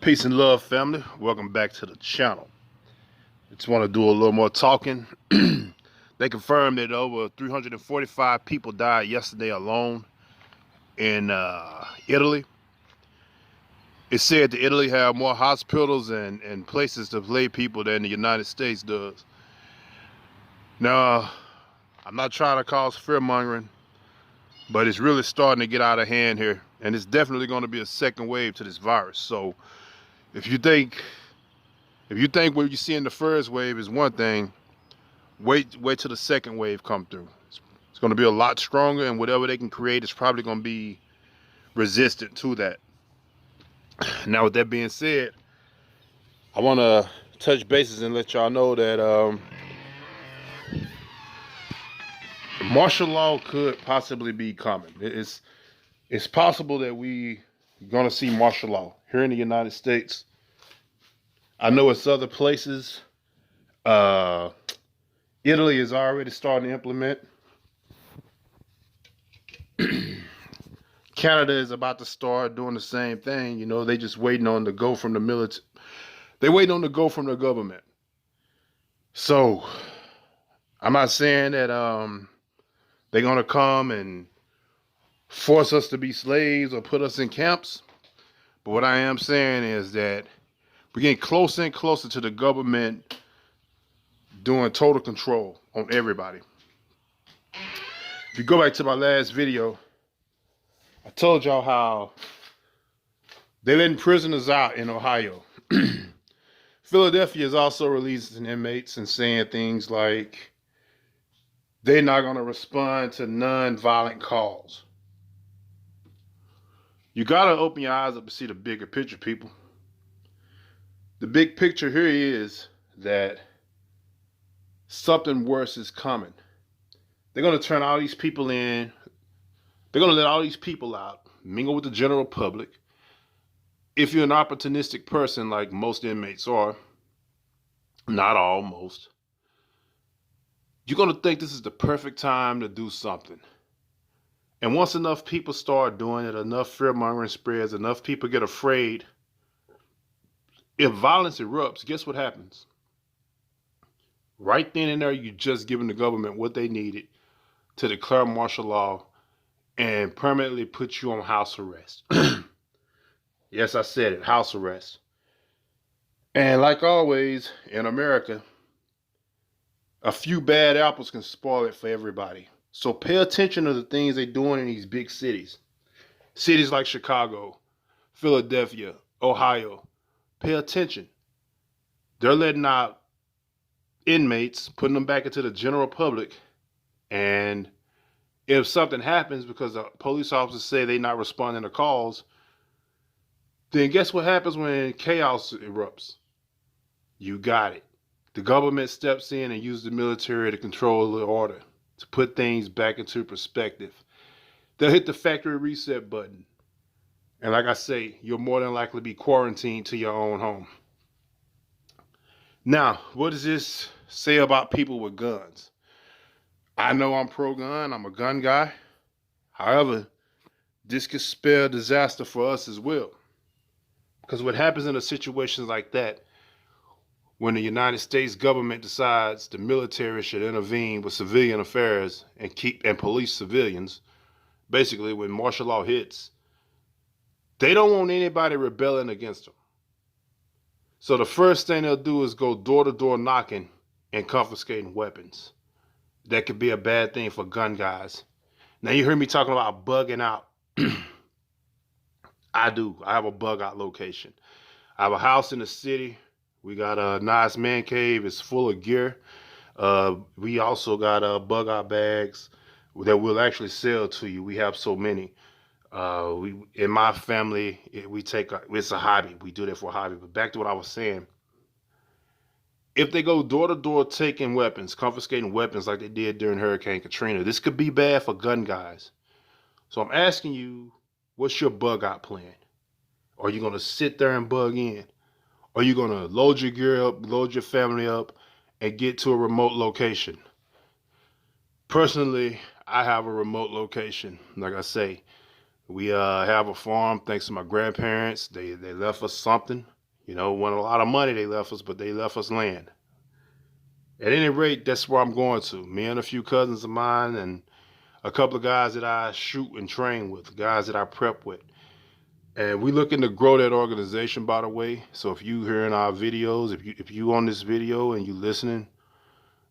Peace and love, family. Welcome back to the channel. Just want to do a little more talking. They confirmed that over 345 people died yesterday alone in Italy. It said that Italy have more hospitals and places to lay people than the United States does. Now, I'm not trying to cause fear mongering, but it's really starting to get out of hand here. And it's definitely going to be a second wave to this virus. So if you think what you see in the first wave is one thing, wait till the second wave come through. It's going to be a lot stronger, and whatever they can create is probably going to be resistant to that. Now, with that being said, I want to touch bases and let y'all know that martial law could possibly be coming. It's possible that we going to see martial law here in the United States. I know it's other places. Italy is already starting to implement. Canada is about to start doing the same thing. You know, they just waiting on the go from the military. They waiting on the go from the government. So I'm not saying that they're gonna come and force us to be slaves or put us in camps. But what I am saying is that we're getting closer and closer to the government doing total control on everybody. If you go back to my last video, I told y'all how they're letting prisoners out in Ohio. Philadelphia is also releasing inmates and saying things like they're not going to respond to non-violent calls. You got to open your eyes up to see the bigger picture, people. The big picture here is that something worse is coming. They're going to turn all these people in. They're going to let all these people out, mingle with the general public. If you're an opportunistic person like most inmates are, not all, most, you're going to think this is the perfect time to do something. And once enough people start doing it, enough fear-mongering spreads, enough people get afraid, if violence erupts, guess what happens? Right then and there, you're just giving the government what they needed to declare martial law and permanently put you on house arrest. Yes, I said it, house arrest. And like always in America, a few bad apples can spoil it for everybody. So pay attention to the things they're doing in these big cities. Cities like Chicago, Philadelphia, Ohio. Pay attention. They're letting out inmates, putting them back into the general public. And if something happens because the police officers say they're not responding to calls, then guess what happens when chaos erupts? You got it. The government steps in and uses the military to control the order, to put things back into perspective. They'll hit the factory reset button. And like I say, you'll more than likely be quarantined to your own home. Now, what does this say about people with guns? I know I'm pro-gun. I'm a gun guy. However, this could spell disaster for us as well. Because what happens in a situation like that, when the United States government decides the military should intervene with civilian affairs and police civilians, basically when martial law hits, they don't want anybody rebelling against them. So the first thing they'll do is go door to door knocking and confiscating weapons. That could be a bad thing for gun guys. Now you heard me talking about bugging out. I do. I have a bug out location. I have a house in the city. We got a nice man cave. It's full of gear. We also got bug out bags that we'll actually sell to you. We have so many. In my family, it's a hobby. We do that for a hobby. But back to what I was saying. If they go door to door taking weapons, confiscating weapons like they did during Hurricane Katrina, this could be bad for gun guys. So I'm asking you, what's your bug out plan? Are you going to sit there and bug in? Are you going to load your gear up, load your family up, and get to a remote location? Personally, I have a remote location. Like I say, We have a farm thanks to my grandparents. They left us something. You know, wasn't a lot of money they left us, but they left us land. At any rate, that's where I'm going to. Me and a few cousins of mine and a couple of guys that I shoot and train with, guys that I prep with. And we looking to grow that organization, by the way. So if you hearing our videos, if you on this video and you listening,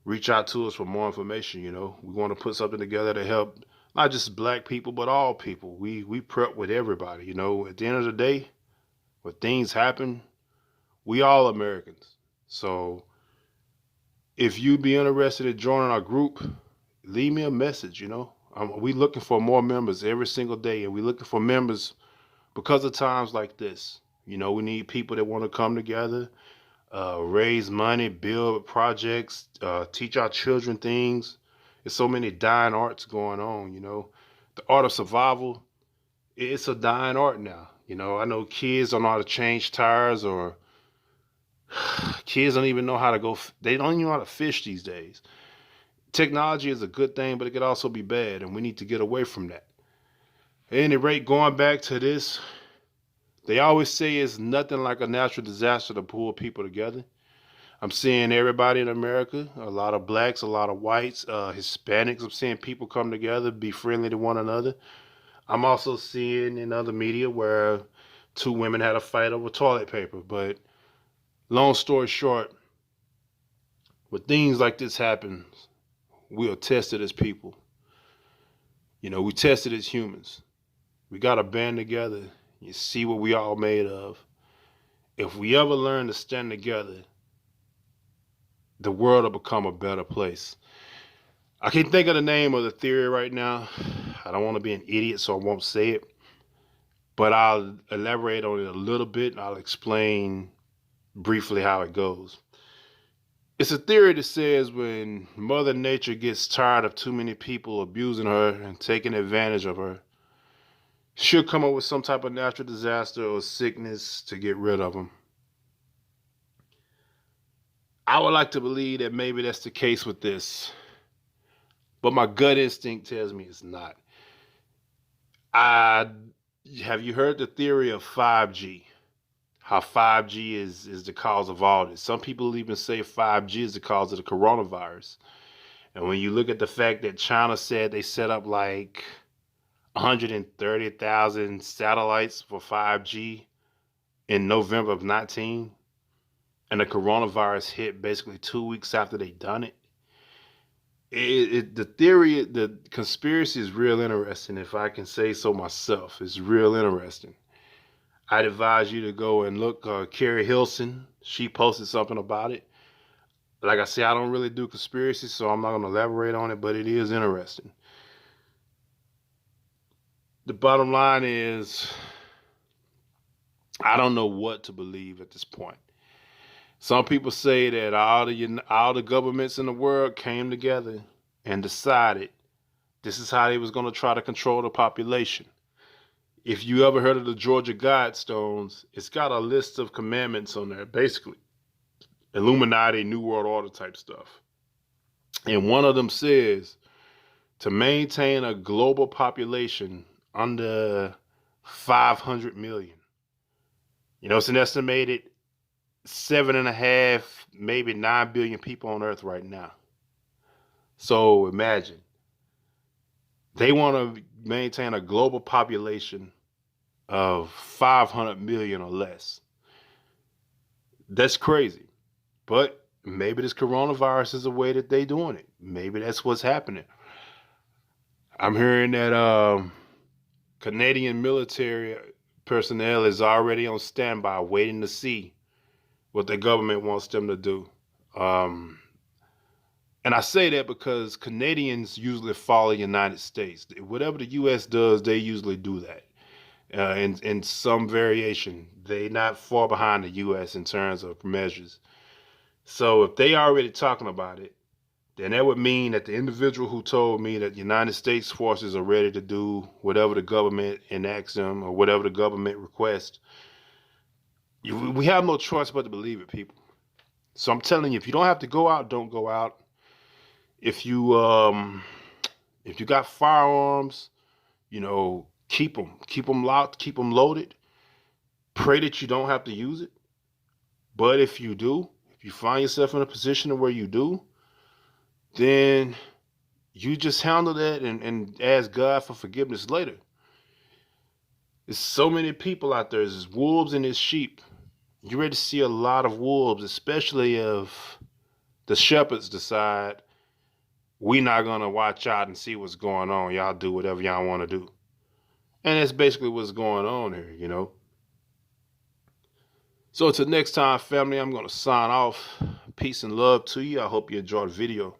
reach out to us for more information. You know, we want to put something together to help not just black people, but all people. We prep with everybody. You know, at the end of the day, when things happen, we all Americans. So if you be interested in joining our group, leave me a message. You know, we looking for more members every single day, and we looking for members because of times like this. You know, we need people that want to come together, raise money, build projects, teach our children things. There's so many dying arts going on, you know. The art of survival, it's a dying art now. You know, I know kids don't know how to change tires, or kids don't even know how to they don't even know how to fish these days. Technology is a good thing, but it could also be bad, and we need to get away from that. At any rate, going back to this, they always say it's nothing like a natural disaster to pull people together. I'm seeing everybody in America, a lot of blacks, a lot of whites, Hispanics. I'm seeing people come together, be friendly to one another. I'm also seeing in other media where two women had a fight over toilet paper. But long story short, when things like this happen, we are tested as people. You know, we tested as humans. We got to band together. You see what we all made of. If we ever learn to stand together, the world will become a better place. I can't think of the name of the theory right now. I don't want to be an idiot, so I won't say it. But I'll elaborate on it a little bit, and I'll explain briefly how it goes. It's a theory that says when Mother Nature gets tired of too many people abusing her and taking advantage of her, she'll come up with some type of natural disaster or sickness to get rid of them. I would like to believe that maybe that's the case with this, but my gut instinct tells me it's not. Have you heard the theory of 5G? How 5G is the cause of all this. Some people even say 5G is the cause of the coronavirus. And when you look at the fact that China said they set up like 130,000 satellites for 5G in November of 19, and the coronavirus hit basically 2 weeks after they done it. The theory, the conspiracy is real interesting, if I can say so myself. It's real interesting. I'd advise you to go and look, Carrie Hilson. She posted something about it. Like I say, I don't really do conspiracies, so I'm not going to elaborate on it, but it is interesting. The bottom line is, I don't know what to believe at this point. Some people say that all the governments in the world came together and decided this is how they was going to try to control the population. If you ever heard of the Georgia Guidestones, it's got a list of commandments on there, basically Illuminati, New World Order type stuff. And one of them says to maintain a global population under 500 million. You know, it's an estimated 7.5, maybe 9 billion people on Earth right now. So imagine they want to maintain a global population of 500 million or less. That's crazy. But maybe this coronavirus is a way that they doing it. Maybe that's what's happening. I'm hearing that Canadian military personnel is already on standby waiting to see what the government wants them to do. And I say that because Canadians usually follow the United States. Whatever the U.S. does, they usually do that. In some variation, they're not far behind the U.S. in terms of measures. So if they already talking about it, then that would mean that the individual who told me that the United States forces are ready to do whatever the government enacts them or whatever the government requests, we have no choice but to believe it, people. So I'm telling you, if you don't have to go out, don't go out. If you got firearms, you know, Keep them locked, keep them loaded. Pray that you don't have to use it. But if you do, if you find yourself in a position where you do, then you just handle that and ask God for forgiveness later. There's so many people out there. There's wolves and there's sheep. You're ready to see a lot of wolves, especially if the shepherds decide we not going to watch out and see what's going on. Y'all do whatever y'all want to do. And that's basically what's going on here, you know. So until next time, family, I'm going to sign off. Peace and love to you. I hope you enjoyed the video.